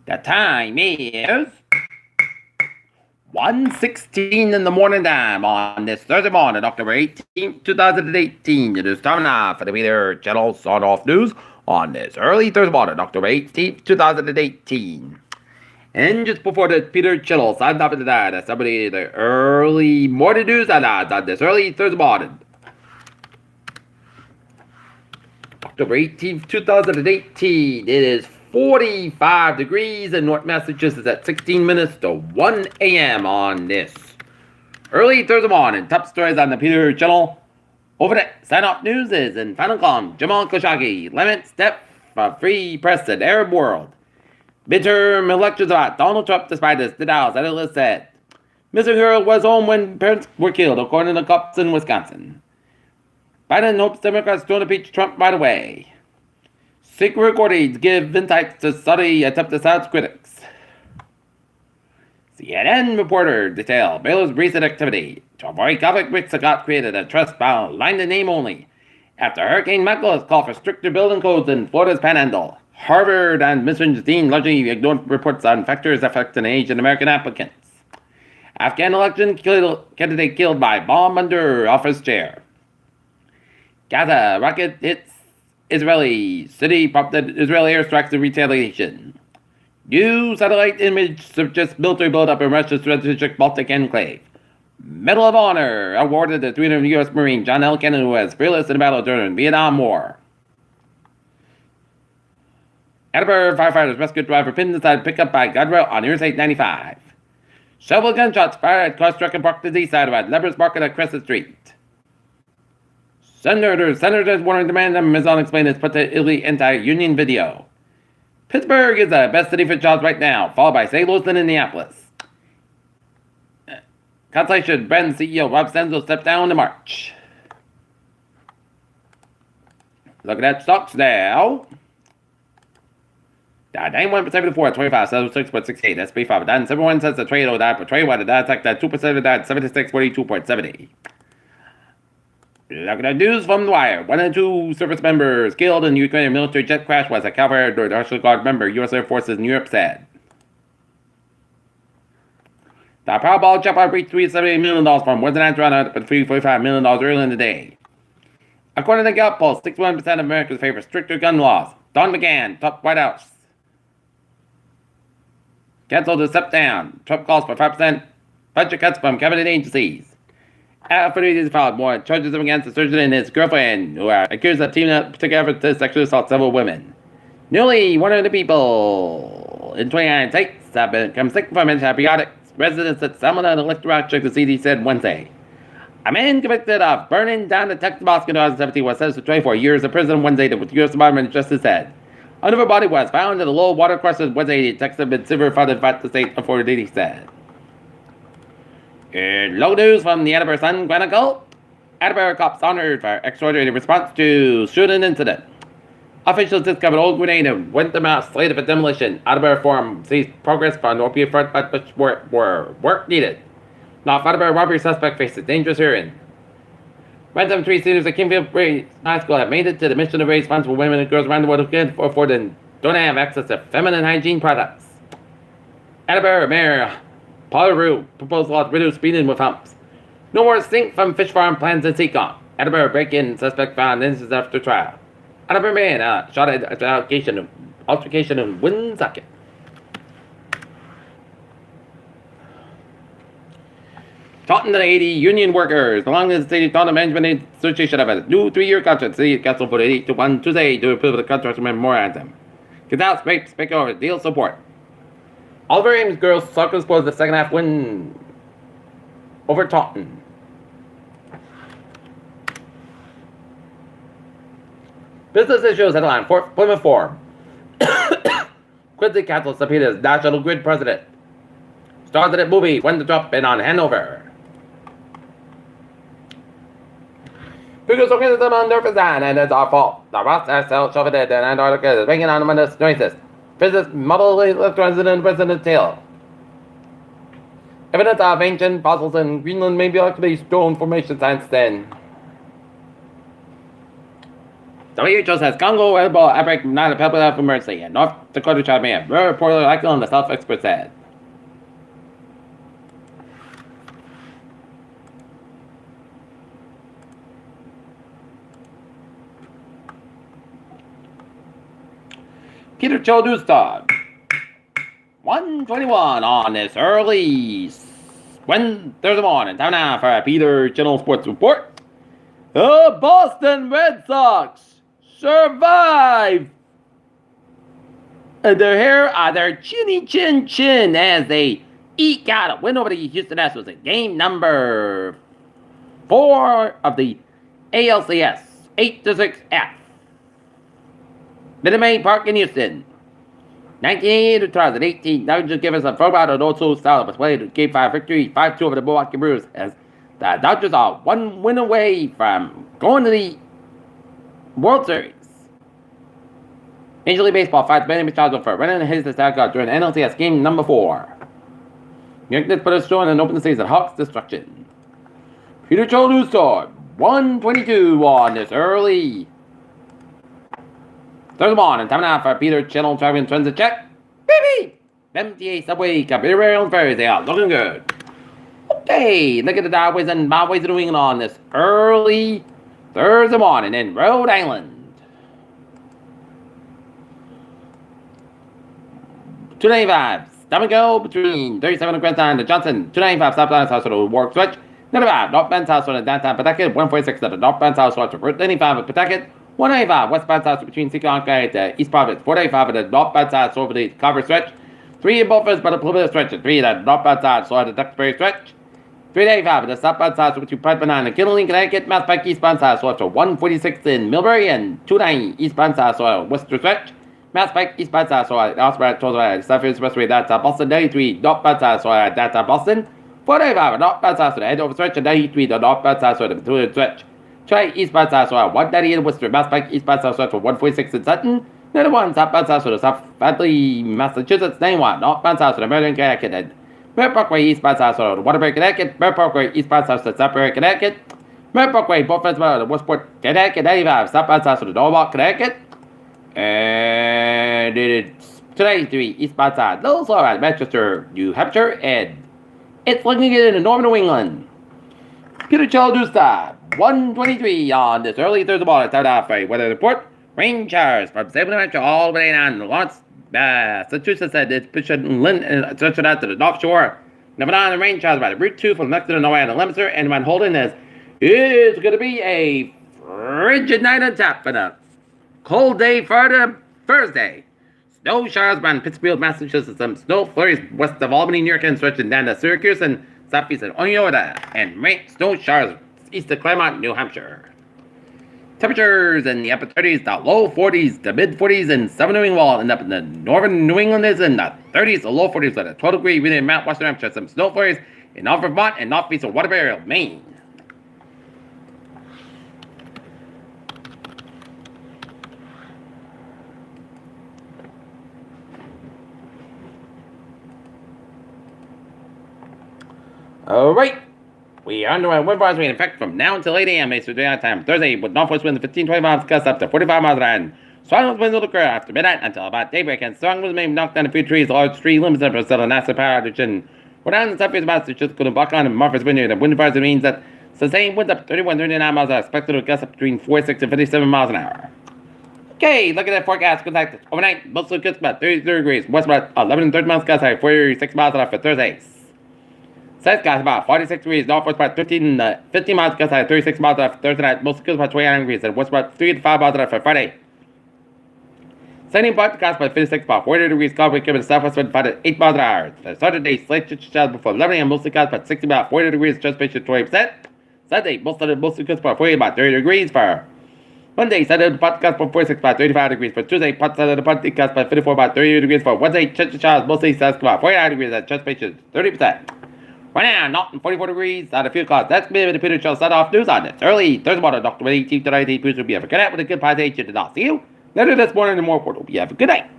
The time is 1:16 in the morning time on this Thursday morning, October 18th, 2018. It is time now for the Peter Channel Son Off News on this early Thursday morning, October 18th, 2018. And just before the Peter Channel signs off into that, somebody the early morning news on this early Thursday morning, October 18th, 2018. It is 45 degrees in North Massachusetts at 16 minutes to 1 a.m. on this early Thursday morning. Top stories on the Peter Channel. Over the sign-off news is in final column, Jamal Khashoggi laments step for free press in Arab world. Midterm elections about Donald Trump despite this, the Dow's analyst said. Mr. Hero was home when parents were killed, according to cops in Wisconsin. Biden hopes Democrats don't impeach Trump right away. Secret recordings give insights to study attempt to silence critics. CNN reporter detail Baylor's recent activity. To avoid conflict, Scott created a trust bound line the name only. After Hurricane Michael has called for stricter building codes in Florida's Panhandle, Harvard and Michigan's dean largely ignored reports on factors affecting Asian American applicants. Afghan election candidate killed by bomb under office chair. Gaza rocket hits Israeli city, prompted Israeli airstrikes in retaliation. New satellite image suggests military buildup in Russia's strategic Baltic enclave. Medal of Honor awarded to 300 U.S. Marine John L. Kennedy, who was fearless in battle during the Vietnam War. Attleboro firefighters rescued driver pinned inside pickup by guardrail on Interstate 95. Several gunshots fired at car struck and parked to the east side of Lever's Market at Crescent Street. Senators warning demand them is unexplained as put to illegally anti-union video. Pittsburgh is the best city for jobs right now, followed by St. Louis and Indianapolis. Constellation Brand CEO Rob Stenzel stepped down in March. Looking at stocks now. Dow 91.74 at 25, 76.68. SP 5 down 71 cents a trade over that per trade. While the Nasdaq down 2% down 76.42.70. Look at the news from the wire. 1 and 2 service members killed in Ukrainian military jet crash was a cavalry or National Guard member, U.S. Air Forces in Europe said. The Powerball jackpot reached $378 million from more than $345 million earlier in the day. According to the Gallup poll, 61% of Americans favor stricter gun laws. Don McGahn, top White House. Canceled the step down. Trump calls for 5% budget cuts from cabinet agencies. After he filed more charges against the surgeon and his girlfriend, who are accused of teaming up together efforts to sexually assault several women. Nearly 100 people in 29 states have become sick from antibiotics. Residents at Salmonella Electoral Check the CDC said Wednesday. A man convicted of burning down the Texas mosque in 2017 was sentenced to 24 years in prison Wednesday, the U.S. Department of Justice said. Another body was found in the low water courses Wednesday. Texas had been severe flooded by the state of Florida, he said. In local news from the Attleboro Sun Chronicle, Attleboro cops honored for extraordinary response to shooting incident. Officials discovered old grenade and went them out slated for demolition. Attleboro Forum sees progress on opiate front, but which work needed. Now, Attleboro robbery suspect faces dangerous hearing. Random 3 students at Kingfield High School have made it to the mission to raise funds for women and girls around the world who can't afford and don't have access to feminine hygiene products. Attleboro Mayor Paul Rue proposed law to reduce speeding with humps. No more stink from fish farm plans in Seacon. Attleboro break-in suspect found innocent after trial. Attleboro man shot at altercation in Woonsocket. Taunton to 80 union workers, along with the State Taunton Management Association, have a new 3-year contract. City Council voted 8 to 1 Tuesday to approve the contract memorandum. Gonzalez Grape speaker over deal support. Oliver Ames girls soccer scores the second half win over Taunton. Business issues headline Plymouth Forum. Quincy Castle subpoenas National Grid president. Stars of the movie When the Drop In on Hanover. Figures looking at them on their design, and it's our fault. The Ross SL shoved it in Antarctica is bringing on the noises. Physics model electrons in President Tail. Evidence of ancient fossils in Greenland may be likely stone formation since then. WHO says Congo Ebola outbreak not a public health emergency, and North Dakota child may have very reportedly likely on the self expert said. Peter Chodustad, 121 on this early Thursday morning. Time now for a Peter Channel Sports Report. The Boston Red Sox survive. Their chinny chin chin as they eke out a win over the Houston Astros in game number 4 of the ALCS 8-6F. Minute Maid Park in Houston. 1988 to 2018. Now just give us a throwback on also style of play to Game 5 victory, 5-2 over the Milwaukee Brewers as the Dodgers are one win away from going to the World Series. Major League Baseball fights Benny Machado for running his attack during NLCS game number 4. New York Knicks put a show in an open season Hawks destruction. Peter Cho News Store 122 on this early Thursday morning. Time now for Peter Channel Driving Transit Check. Baby! MTA Subway Caballero and Ferries, they are looking good. Okay, look at the highways and byways of New England on this early Thursday morning in Rhode Island. 295, stop and go between 37 and Grandstand and Johnson. 295, stop down south of the Warwick Switch. 95, northbound south of the downtown Pawtucket. 146 at the northbound south south of Route 95 at Pawtucket. 195, westbound south between Seekonk and East Providence. 485 at the northbound south over the Carver Stretch. 3 in Beaufort by the Plymouth Stretch. And 3 at the northbound south so at the Duxbury Stretch. 385 at the southbound south between Pipeline and Kinnaline, Connecticut. Mass Pike eastbound south so to 146 in Millbury and 290 eastbound south so at Worcester Stretch. Mass Pike eastbound south so at Osprey, Southfield Expressway, that's Boston. 93 northbound south so at that's Boston. 485 at northbound south to the Edover Stretch and 93 the northbound south so at the Methuen Stretch. Try eastbound south so at 190 in Worcester. Mass Pike eastbound south so for 146 in Sutton. 91 southbound south so to South Hadley, Massachusetts. 91 northbound south to the Meriden, Connecticut. Merritt Parkway eastbound south so to Waterbury, Connecticut. Merritt Parkway eastbound south to Sudbury, Connecticut. Merritt Parkway both ends to Westport, Connecticut. 95 southbound south to the Norwalk, Connecticut. And it's today 3 eastbound side. Little slow at Manchester, New Hampshire, and it's looking good in Northern New England. Peter Chaldusta, 123 on this early Thursday morning. Time now for a weather report. Rain showers from Salem, New Hampshire, all the way down to Lawrence, Massachusetts, and it's pushing stretching out to the North Shore. Number 9, the rain showers by the Route 2 from Lexington, Norway, and the Leominster, and Van Holden is it's going to be a frigid night on tap and a cold day for Thursday. Snow showers around Pittsfield, Massachusetts. Some snow flurries west of Albany, New York, and stretching down to Syracuse and southeast of Oneida. And snow showers east of Claremont, New Hampshire. Temperatures in the upper 30s, the low 40s, the mid 40s in southern New England, and up in the northern New England is in the 30s, the low 40s at a 12 degree region in Mount Western Hampshire. Some snow flurries in North Vermont and northeast of Waterbury, Maine. Alright, we are under a wind advisory in effect from now until 8 a.m. Eastern Daylight Time. Thursday, with northwest winds of 15-20 miles gusts up to 45 miles an hour. And strong winds will occur after midnight until about daybreak. And strong winds may knock down a few trees, large tree limbs, and still a NASA power outage. And we're down in the southeast of Massachusetts, going to buck on and Martha's Vineyard. The wind advisory means that sustained winds up 31-39 miles are expected to gust up between 46 and 57 miles an hour. Okay, look at that forecast. Good night. Overnight, mostly good about 33 degrees. West about 11 and 30 miles gusts high, 46 miles an hour for Thursday. South gusts about 46 degrees, northwest about 15 miles gusts high, 36 miles an hour for Thursday night. Mostly good about 29 degrees, and west about 3 to 5 miles an hour for Friday. Sunny part gusts by 56 about 40 degrees, cloud wind coming to southwest wind 5 to 8 miles an hour. For Saturday, slight showers before 11 a.m. Mostly gusts about 60 about 40 degrees, transpiration 20%. Sunday, mostly gusts about 40 about 30 degrees for Monday, Saturday, part gusts by 46 about 35 degrees for Tuesday, part Saturday, part gusts by 54 about 30 degrees for Wednesday, showers mostly gusts about 49 degrees at transpiration 30%. Right now, not 44 degrees out of field clouds. That's me, the Peter Show. Start off news on this early Thursday morning. Dr. 18 to 19 will be have a good night with a good presentation. And I'll see you later this morning in more portal. You have a good night.